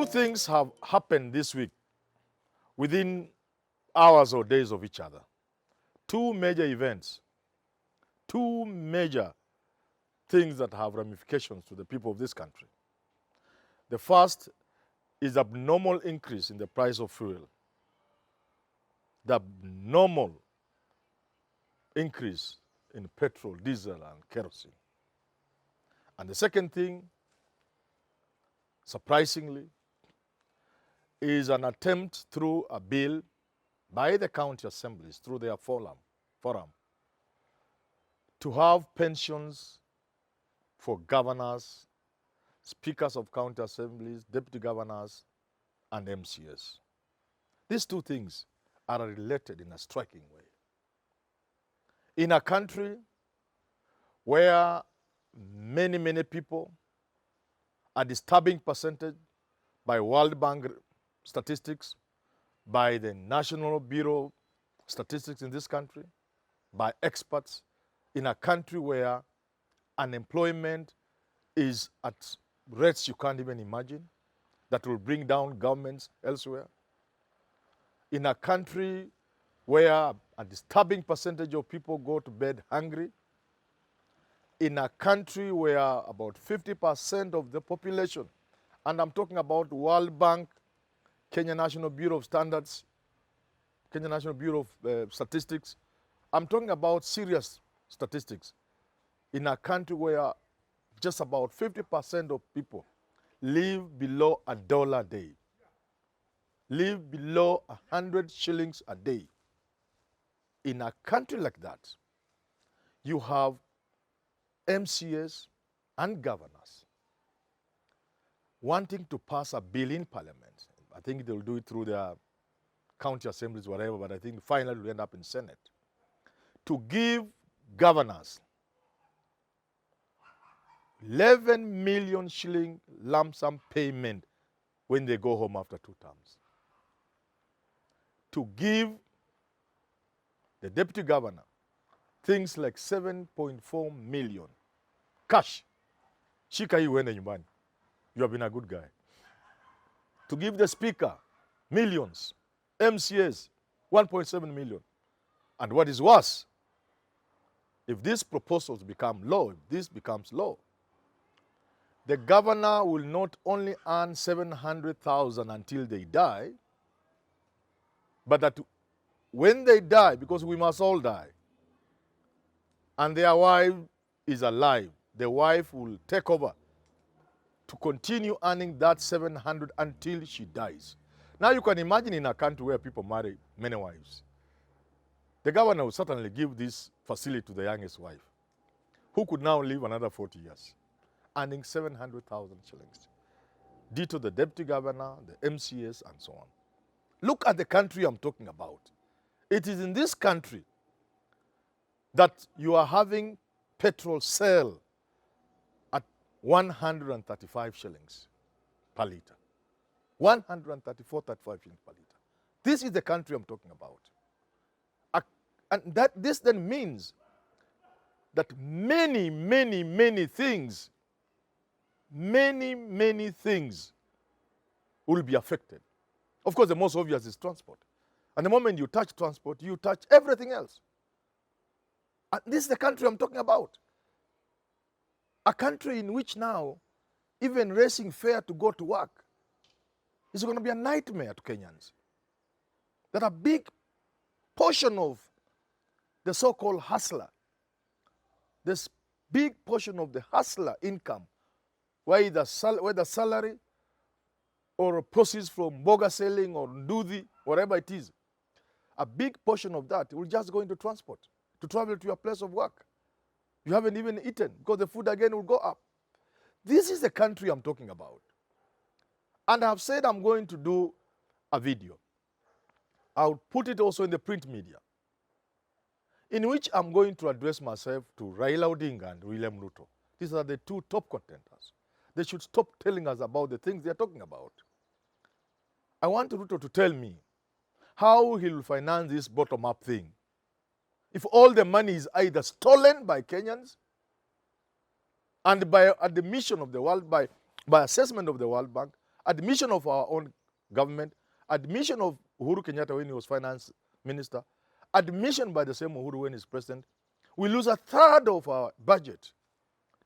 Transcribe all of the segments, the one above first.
Two things have happened this week within hours or days of each other. Two major events, two major things that have ramifications to the people of this country. The first is abnormal increase in the price of fuel. The abnormal increase in petrol, diesel, and kerosene. And the second thing, surprisingly, is an attempt through a bill by the county assemblies, through their forum, to have pensions for governors, speakers of county assemblies, deputy governors, and MCS. These two things are related in a striking way. In a country where many people, a disturbing percentage by World Bank statistics, by the National Bureau of Statistics in this country, by experts, in a country where unemployment is at rates you can't even imagine, that will bring down governments elsewhere. In a country where a disturbing percentage of people go to bed hungry. In a country where about 50% of the population, and I'm talking about World Bank, Kenya National Bureau of Standards, Kenya National Bureau of Statistics, I'm talking about serious statistics. In a country where just about 50% of people live below $1 a day, live below 100 shillings a day. In a country like that, you have MCAs and governors wanting to pass a bill in parliament. I think they'll do it through their county assemblies, whatever, but I think finally it will end up in Senate, to give governors 11 million shilling lump sum payment when they go home after 2 terms. To give the deputy governor things like 7.4 million cash. Shika hii uende nyumbani. You have been a good guy. To give the speaker millions, MCAs 1.7 million. And what is worse, if these proposals become law, if this becomes law, the governor will not only earn 700,000 until they die, but that when they die, because we must all die, and their wife is alive, the wife will take over to continue earning that 700 until she dies. Now you can imagine in a country where people marry many wives, the governor will certainly give this facility to the youngest wife, who could now live another 40 years, earning 700,000 shillings. Due to the deputy governor, the MCS, and so on. Look at the country I'm talking about. It is in this country that you are having petrol sell at 135 shillings per liter. 134, 35 shillings per liter. This is the country I'm talking about. And this then means that many things will be affected. Of course, the most obvious is transport. And the moment you touch transport, you touch everything else. And this is the country I'm talking about. A country in which now, even raising fare to go to work is going to be a nightmare to Kenyans. That a big portion of the so-called hustler, this big portion of the hustler income, whether salary or proceeds from boga selling or ndudhi, whatever it is, a big portion of that will just go into transport to travel to your place of work. You haven't even eaten because the food again will go up. This is the country I'm talking about. And I've said I'm going to do a video. I'll put it also in the print media, in which I'm going to address myself to Raila Odinga and William Ruto. These are the two top contenders. They should stop telling us about the things they're talking about. I want Ruto to tell me how he will finance this bottom-up thing. If all the money is either stolen by Kenyans and by admission of the World, by assessment of the World Bank, admission of our own government, admission of Uhuru Kenyatta when he was finance minister, admission by the same Uhuru when he's president. We lose a third of our budget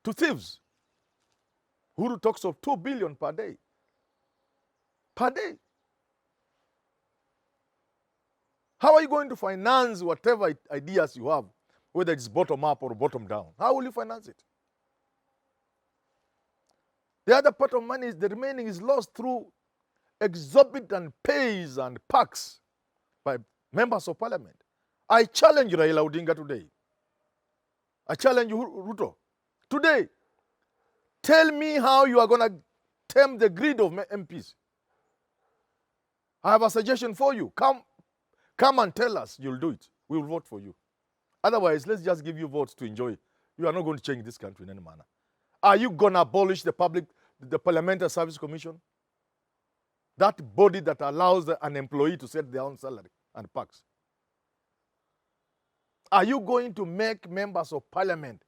to thieves. Uhuru talks of 2 billion per day. Per day. How are you going to finance whatever ideas you have, whether it's bottom up or bottom down? How will you finance it? The other part of money, the remaining is lost through exorbitant pays and perks by members of parliament. I challenge Raila Odinga today. I challenge Ruto today. Tell me how you are going to tame the greed of MPs. I have a suggestion for you. Come and tell us. You'll do it. We will vote for you. Otherwise, let's just give you votes to enjoy. You are not going to change this country in any manner. Are you going to abolish the Parliamentary Service Commission? That body that allows an employee to set their own salary and perks. Are you going to make members of parliament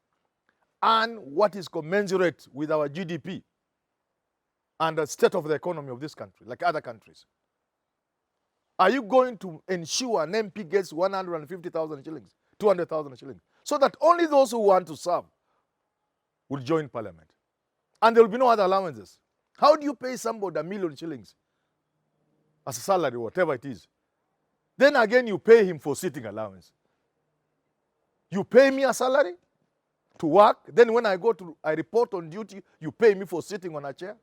earn what is commensurate with our GDP and the state of the economy of this country, like other countries? Are you going to ensure an MP gets 150,000 shillings, 200,000 shillings, so that only those who want to serve will join parliament? And there will be no other allowances. How do you pay somebody 1 million shillings as a salary, whatever it is? Then again, you pay him for sitting allowance. You pay me a salary to work. Then when I report on duty, you pay me for sitting on a chair?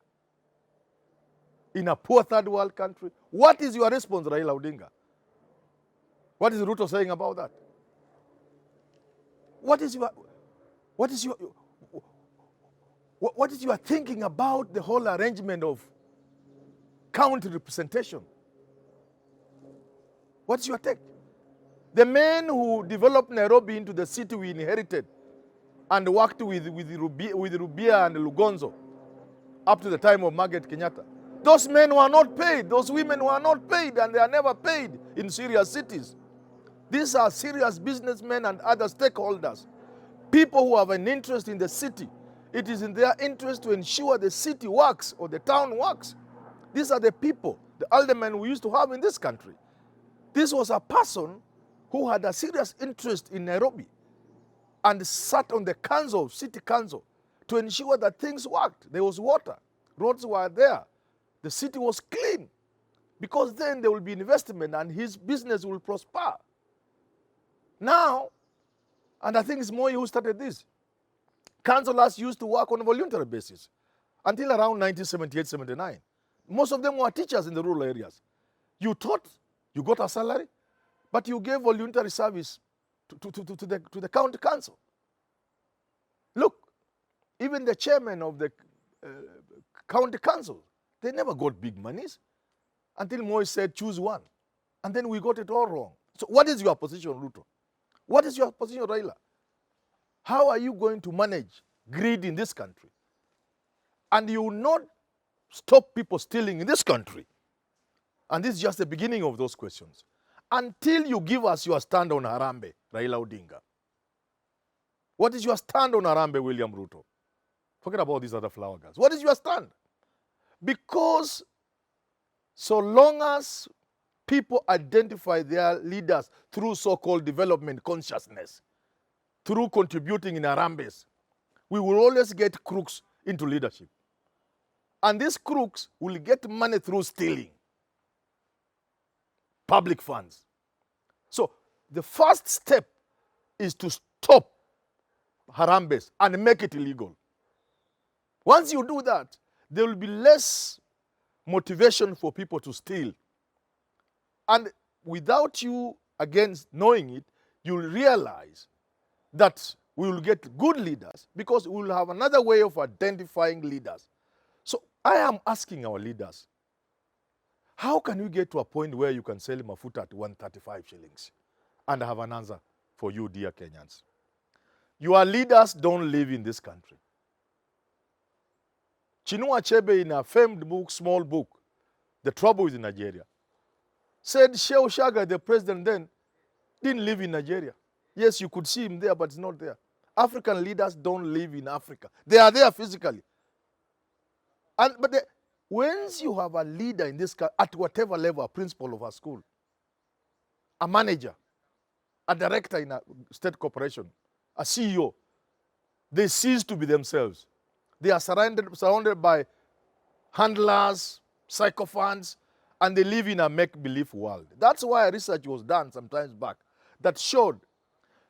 In a poor third world country. What is your response, Raila Odinga? What is Ruto saying about that? What is your thinking about the whole arrangement of county representation? What's your take? The men who developed Nairobi into the city we inherited and worked with Rubia and Lugonzo up to the time of Margaret Kenyatta, those men were not paid. Those women were not paid, and they are never paid in serious cities. These are serious businessmen and other stakeholders, people who have an interest in the city. It is in their interest to ensure the city works or the town works. These are the people, the aldermen we used to have in this country. This was a person who had a serious interest in Nairobi and sat on the council, city council, to ensure that things worked. There was water, roads were there, the city was clean, because then there will be investment and his business will prosper. Now, and I think it's Moi who started this, councillors used to work on a voluntary basis until around 1978-79. Most of them were teachers in the rural areas. You taught, you got a salary, but you gave voluntary service to the county council. Look, even the chairman of the county council, they never got big monies until Moi said choose one. And then we got it all wrong. So what is your position, Ruto? What is your position, Raila? How are you going to manage greed in this country? And you will not stop people stealing in this country. And this is just the beginning of those questions. Until you give us your stand on Harambee, Raila Odinga. What is your stand on Harambee, William Ruto? Forget about these other flower girls. What is your stand? Because so long as people identify their leaders through so-called development consciousness, through contributing in Harambees, we will always get crooks into leadership. And these crooks will get money through stealing public funds. So the first step is to stop Harambees and make it illegal. Once you do that, there will be less motivation for people to steal. And without you, again, knowing it, you'll realize that we will get good leaders because we will have another way of identifying leaders. So I am asking our leaders, how can you get to a point where you can sell mafuta at 135 shillings? And I have an answer for you, dear Kenyans. Your leaders don't live in this country. Chinua Achebe, in a famed book, small book, The Trouble with Nigeria, said Shehu Shaga, the president then, didn't live in Nigeria. Yes, you could see him there, but it's not there. African leaders don't live in Africa. They are there physically. But Once you have a leader in this country, at whatever level, a principal of a school, a manager, a director in a state corporation, a CEO, they cease to be themselves. They are surrounded by handlers, sycophants, and they live in a make-believe world. That's why research was done some times back that showed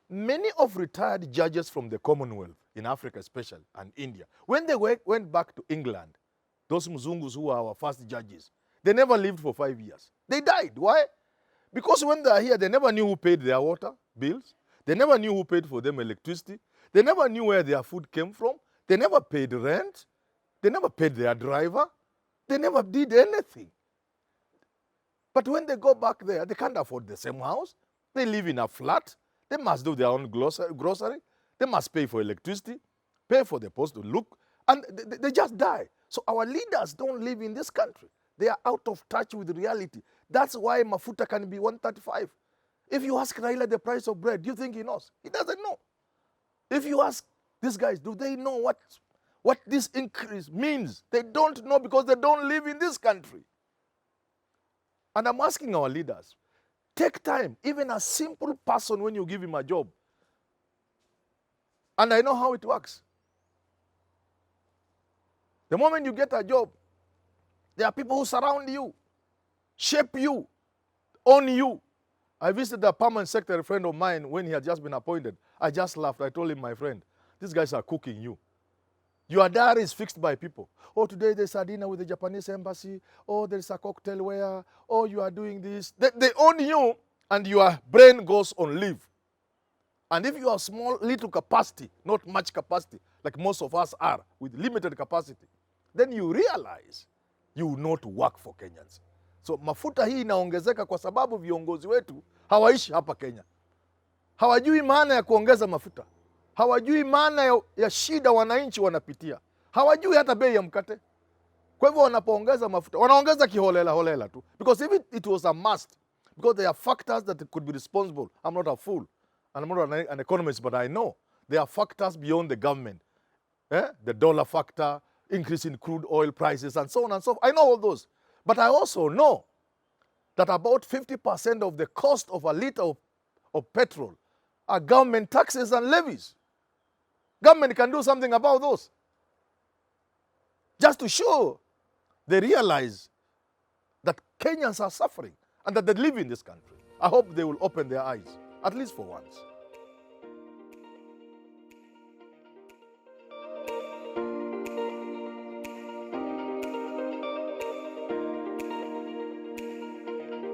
many of retired judges from the Commonwealth, in Africa especially, and India, when they went back to England, those Mzungus who were our first judges, they never lived for 5 years. They died. Why? Because when they are here, they never knew who paid their water bills. They never knew who paid for them electricity. They never knew where their food came from. They never paid rent. They never paid their driver. They never did anything. But when they go back there, they can't afford the same house. They live in a flat. They must do their own grocery. They must pay for electricity, pay for the post to look, and they just die. So our leaders don't live in this country. They are out of touch with reality. That's why mafuta can be 135. If you ask Raila the price of bread, do you think he knows? He doesn't know. If you ask these guys, do they know what this increase means? They don't know because they don't live in this country. And I'm asking our leaders, take time. Even a simple person, when you give him a job, and I know how it works. The moment you get a job, there are people who surround you, shape you, own you. I visited a permanent secretary friend of mine when he had just been appointed. I just laughed. I told him, my friend, these guys are cooking you. Your diary is fixed by people. Oh, today there's a dinner with the Japanese embassy. Oh, there's a cocktail where. Oh, you are doing this. They own you, and your brain goes on leave. And if you have small, little capacity, not much capacity, like most of us are, with limited capacity, then you realize you will not work for Kenyans. So mafuta hii inaongezeka kwa sababu viongozi wetu hawaishi hapa Kenya. Hawajui maana ya kuongeza mafuta. Hawajui maana ya shida wananchi wanapitia. Hawajui hata bei ya mkate. Kwa hivyo wanapoongeza mafuta, wanaongeza kiholela holela tu. Because if it was a must, because there are factors that could be responsible. I'm not a fool, and I'm not an economist, but I know there are factors beyond the government. The dollar factor, increase in crude oil prices, and so on and so forth. I know all those. But I also know that about 50% of the cost of a liter of petrol are government taxes and levies. Government can do something about those. Just to show they realize that Kenyans are suffering and that they live in this country. I hope they will open their eyes, at least for once.